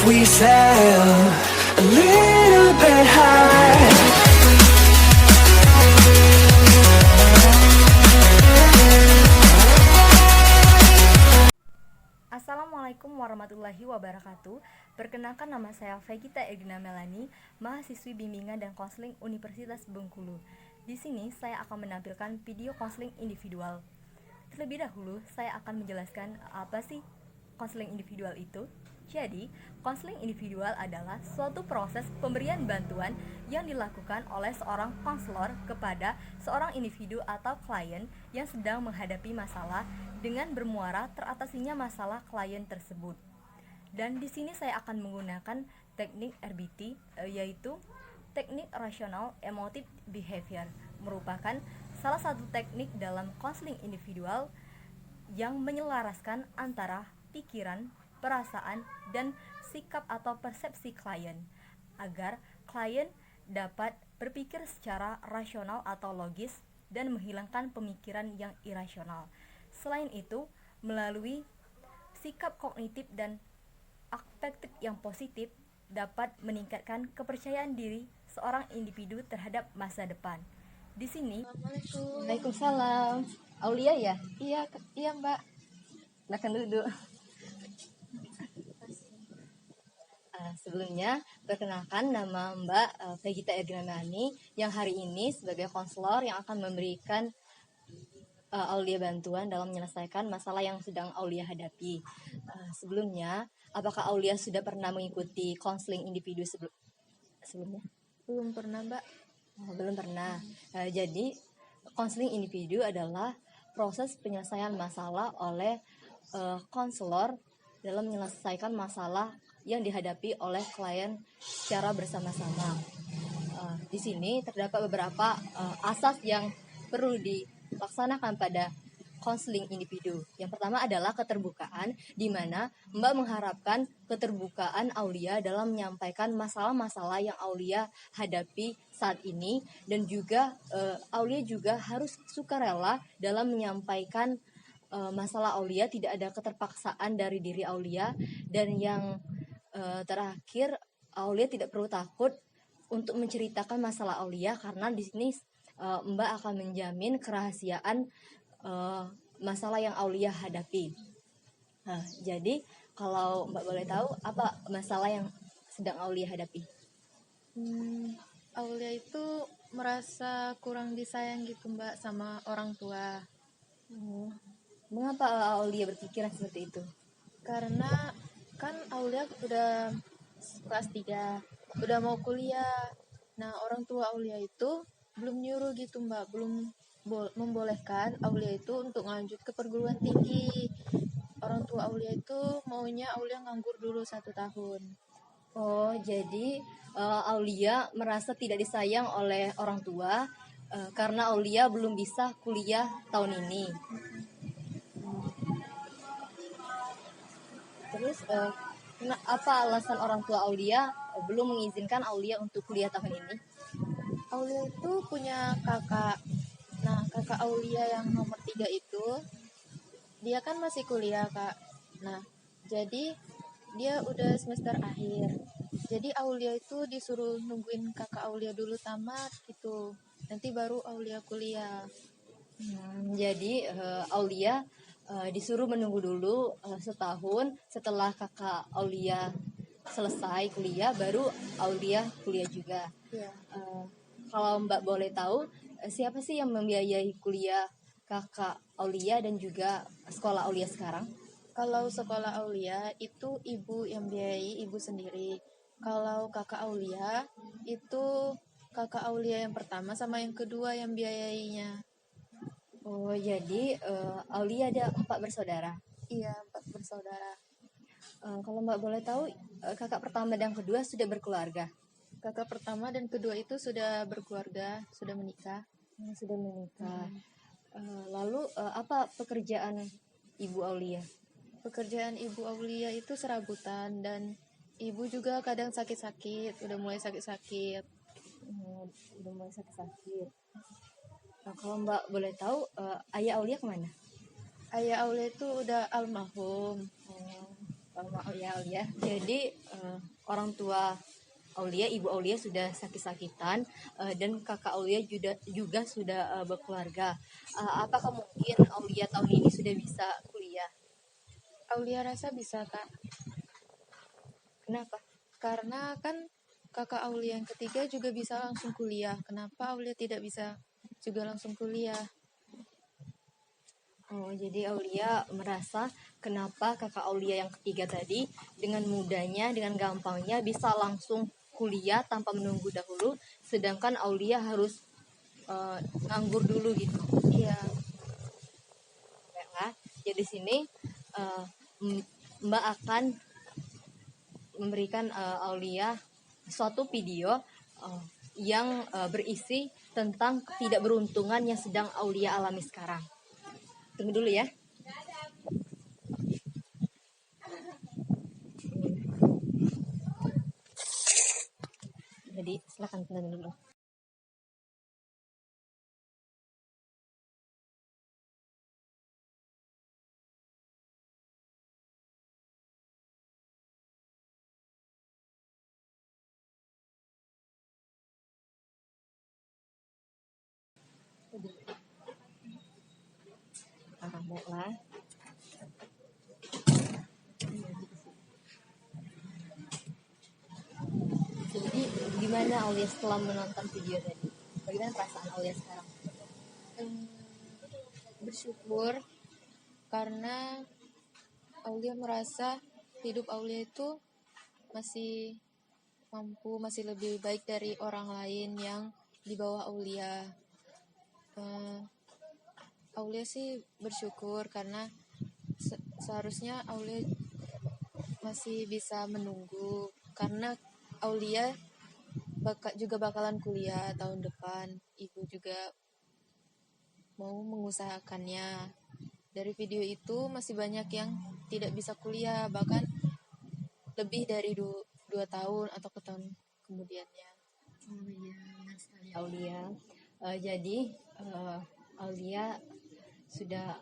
if we sail a little bit high? Assalamualaikum warahmatullahi wabarakatuh. Perkenalkan, nama saya Vegita Egina Melani, mahasiswi bimbingan dan konseling Universitas Bengkulu. Di sini saya akan menampilkan video konseling individual. Terlebih dahulu, saya akan menjelaskan apa sih konseling individual itu. Jadi, konseling individual adalah suatu proses pemberian bantuan yang dilakukan oleh seorang konselor kepada seorang individu atau klien yang sedang menghadapi masalah dengan bermuara teratasinya masalah klien tersebut. Dan di sini saya akan menggunakan teknik RBT, yaitu teknik Rational Emotive Behavior, merupakan salah satu teknik dalam konseling individual yang menyelaraskan antara pikiran, perasaan, dan sikap atau persepsi klien agar klien dapat berpikir secara rasional atau logis dan menghilangkan pemikiran yang irasional. Selain itu, melalui sikap kognitif dan afektif yang positif dapat meningkatkan kepercayaan diri seorang individu terhadap masa depan. Di sini, Waalaikumsalam. Aulia ya? Iya Mbak. Silakan duduk. Sebelumnya, perkenalkan, nama Mbak Vegita Egina Melani yang hari ini sebagai konselor yang akan memberikan Aulia bantuan dalam menyelesaikan masalah yang sedang Aulia hadapi. Sebelumnya, apakah Aulia sudah pernah mengikuti konseling individu sebelumnya? Belum pernah, Mbak. Belum pernah. Jadi, konseling individu adalah proses penyelesaian masalah oleh konselor dalam menyelesaikan masalah yang dihadapi oleh klien secara bersama-sama. Di sini terdapat beberapa asas yang perlu dilaksanakan pada konseling individu. Yang pertama adalah keterbukaan, di mana Mbak mengharapkan keterbukaan Aulia dalam menyampaikan masalah-masalah yang Aulia hadapi saat ini, dan juga Aulia juga harus sukarela dalam menyampaikan masalah Aulia, tidak ada keterpaksaan dari diri Aulia. Dan yang terakhir, Aulia tidak perlu takut untuk menceritakan masalah Aulia, karena di sini Mbak akan menjamin kerahasiaan masalah yang Aulia hadapi. Jadi kalau Mbak boleh tahu, apa masalah yang sedang Aulia hadapi? Aulia itu merasa kurang disayang gitu, Mbak, sama orang tua. Mengapa Aulia berpikiran seperti itu? Karena kan Aulia udah kelas 3, udah mau kuliah. Nah, orang tua Aulia itu belum nyuruh gitu, Mbak, belum membolehkan Aulia itu untuk lanjut ke perguruan tinggi. Orang tua Aulia itu maunya Aulia nganggur dulu 1 tahun. Oh, jadi Aulia merasa tidak disayang oleh orang tua karena Aulia belum bisa kuliah tahun ini. Terus apa alasan orang tua Aulia belum mengizinkan Aulia untuk kuliah tahun ini? Aulia itu punya kakak. Nah, kakak Aulia yang nomor 3 itu, dia kan masih kuliah, Kak. Nah, jadi dia udah semester akhir. Jadi Aulia itu disuruh nungguin kakak Aulia dulu tamat gitu. Nanti baru Aulia kuliah. Jadi Aulia disuruh menunggu dulu setahun setelah kakak Aulia selesai kuliah, baru Aulia kuliah juga. Iya. Kalau Mbak boleh tahu, siapa sih yang membiayai kuliah kakak Aulia dan juga sekolah Aulia sekarang? Kalau sekolah Aulia itu ibu yang biayai, ibu sendiri. Kalau kakak Aulia itu kakak Aulia yang pertama sama yang kedua yang biayainya. Oh, jadi Aulia ada 4 bersaudara. Iya, 4 bersaudara. Kalau Mbak boleh tahu, kakak pertama dan kedua sudah berkeluarga? Kakak pertama dan kedua itu sudah berkeluarga, sudah menikah. Sudah menikah. Lalu apa pekerjaan Ibu Aulia? Pekerjaan Ibu Aulia itu serabutan, dan ibu juga kadang sakit-sakit, udah mulai sakit-sakit. Udah mulai sakit-sakit. Kalau Mbak boleh tahu, ayah Aulia kemana? Ayah Aulia itu udah almarhum. Maaf ya Aulia. Jadi orang tua Aulia, ibu Aulia sudah sakit-sakitan dan kakak Aulia juga sudah berkeluarga. Apakah mungkin Aulia tahun ini sudah bisa kuliah? Aulia rasa bisa kak, Kenapa? karena kan kakak Aulia yang ketiga juga bisa langsung kuliah. Kenapa Aulia tidak bisa juga langsung kuliah? Oh, jadi Aulia merasa kenapa kakak Aulia yang ketiga tadi dengan mudahnya, dengan gampangnya bisa langsung kuliah tanpa menunggu dahulu, sedangkan Aulia harus nganggur dulu gitu. Iya, Baiklah, jadi di sini eh, Mbak akan memberikan Aulia suatu video yang berisi tentang ketidakberuntungan yang sedang Aulia alami sekarang. Tunggu dulu ya. Jadi silakan tonton dulu. Baiklah. Jadi gimana Aulia setelah menonton video tadi? Bagaimana perasaan Aulia sekarang? bersyukur karena Aulia merasa hidup Aulia itu masih mampu, masih lebih baik dari orang lain yang di bawah Aulia. Aulia sih bersyukur karena seharusnya Aulia masih bisa menunggu, karena Aulia juga bakalan kuliah tahun depan. Ibu juga mau mengusahakannya. Dari video itu masih banyak yang tidak bisa kuliah, bahkan lebih dari 2 tahun atau ke tahun kemudiannya. Oh iya, benar sekali Aulia. Jadi Aulia sudah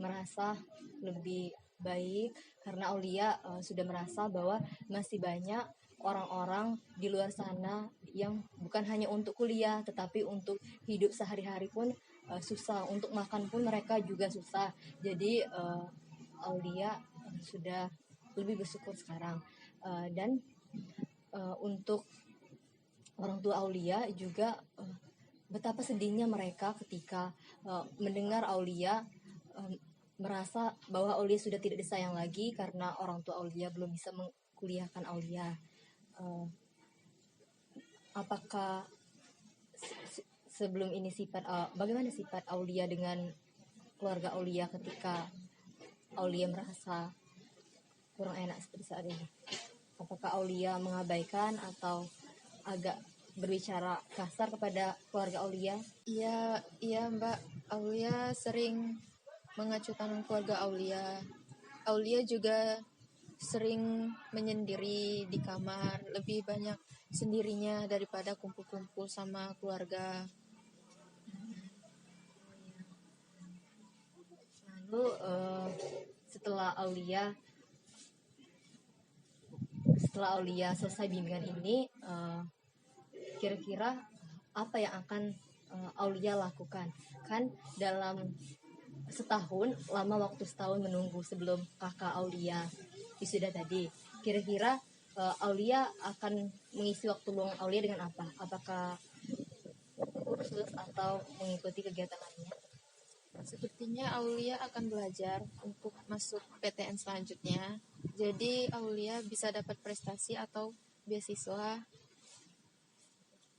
merasa lebih baik karena Aulia sudah merasa bahwa masih banyak orang-orang di luar sana yang bukan hanya untuk kuliah tetapi untuk hidup sehari-hari pun susah, untuk makan pun mereka juga susah. Jadi Aulia sudah lebih bersyukur sekarang. Dan untuk orang tua Aulia juga betapa sedihnya mereka ketika mendengar Aulia merasa bahwa Aulia sudah tidak disayang lagi karena orang tua Aulia belum bisa mengkuliahkan Aulia. Apakah sebelum ini bagaimana sifat Aulia dengan keluarga Aulia ketika Aulia merasa kurang enak seperti saat ini? Apakah Aulia mengabaikan atau agak berbicara kasar kepada keluarga Aulia? Iya Mbak, Aulia sering mengacukan keluarga Aulia. Aulia juga sering menyendiri di kamar, lebih banyak sendirinya daripada kumpul-kumpul sama keluarga. Lalu setelah Aulia selesai bimbingan ini, kira-kira apa yang akan Aulia lakukan? Kan dalam waktu setahun menunggu sebelum kakak Aulia wisuda tadi. Kira-kira Aulia akan mengisi waktu luang Aulia dengan apa? Apakah kursus atau mengikuti kegiatan lainnya? Sepertinya Aulia akan belajar untuk masuk PTN selanjutnya. Jadi Aulia bisa dapat prestasi atau beasiswa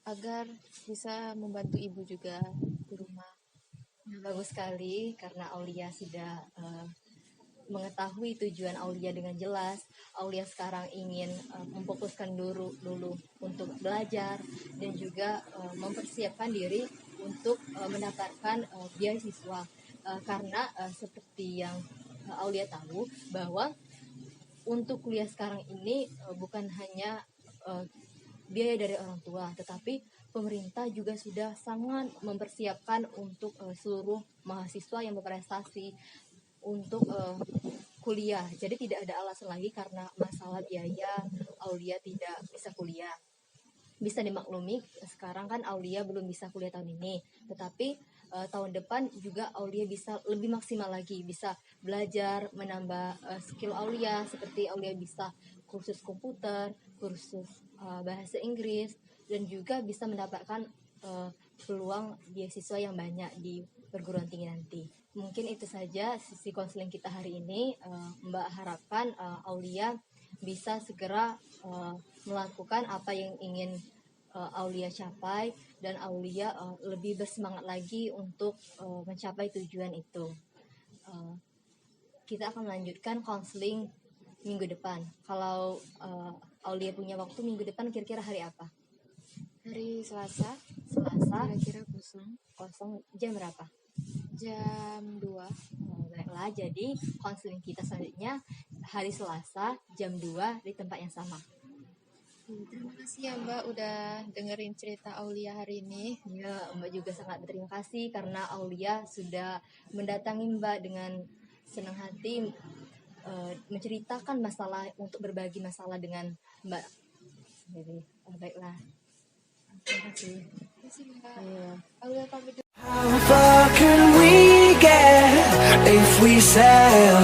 agar bisa membantu ibu juga di rumah. Bagus sekali karena Aulia sudah mengetahui tujuan Aulia dengan jelas. Aulia sekarang ingin memfokuskan dulu untuk belajar dan juga mempersiapkan diri untuk mendapatkan beasiswa. Karena seperti yang Aulia tahu bahwa untuk kuliah sekarang ini bukan hanya biaya dari orang tua, tetapi pemerintah juga sudah sangat mempersiapkan untuk seluruh mahasiswa yang berprestasi untuk kuliah. Jadi tidak ada alasan lagi karena masalah biaya Aulia tidak bisa kuliah. Bisa dimaklumi sekarang kan Aulia belum bisa kuliah tahun ini, tetapi tahun depan juga Aulia bisa lebih maksimal lagi, bisa belajar menambah skill Aulia, seperti Aulia bisa kursus komputer, kursus bahasa Inggris, dan juga bisa mendapatkan peluang beasiswa yang banyak di perguruan tinggi nanti. Mungkin itu saja sisi konseling kita hari ini. Mbak harapkan Aulia bisa segera melakukan apa yang ingin Aulia capai, dan Aulia lebih bersemangat lagi untuk mencapai tujuan itu. Kita akan melanjutkan konseling minggu depan. Kalau Aulia punya waktu minggu depan, kira-kira hari apa? Hari Selasa, Selasa, kira-kira kosong jam berapa? jam 2. Baiklah, jadi konseling kita selanjutnya hari Selasa jam 2 di tempat yang sama. Terima kasih ya Mbak udah dengerin cerita Aulia hari ini. Ya, Mbak juga sangat berterima kasih karena Aulia sudah mendatangi Mbak dengan senang hati, menceritakan masalah, untuk berbagi masalah dengan Mbak. Jadi, baiklah. Terima kasih. Terima kasih Mbak. Ayo. Aulia pamit dulu. How far can we get if we sail?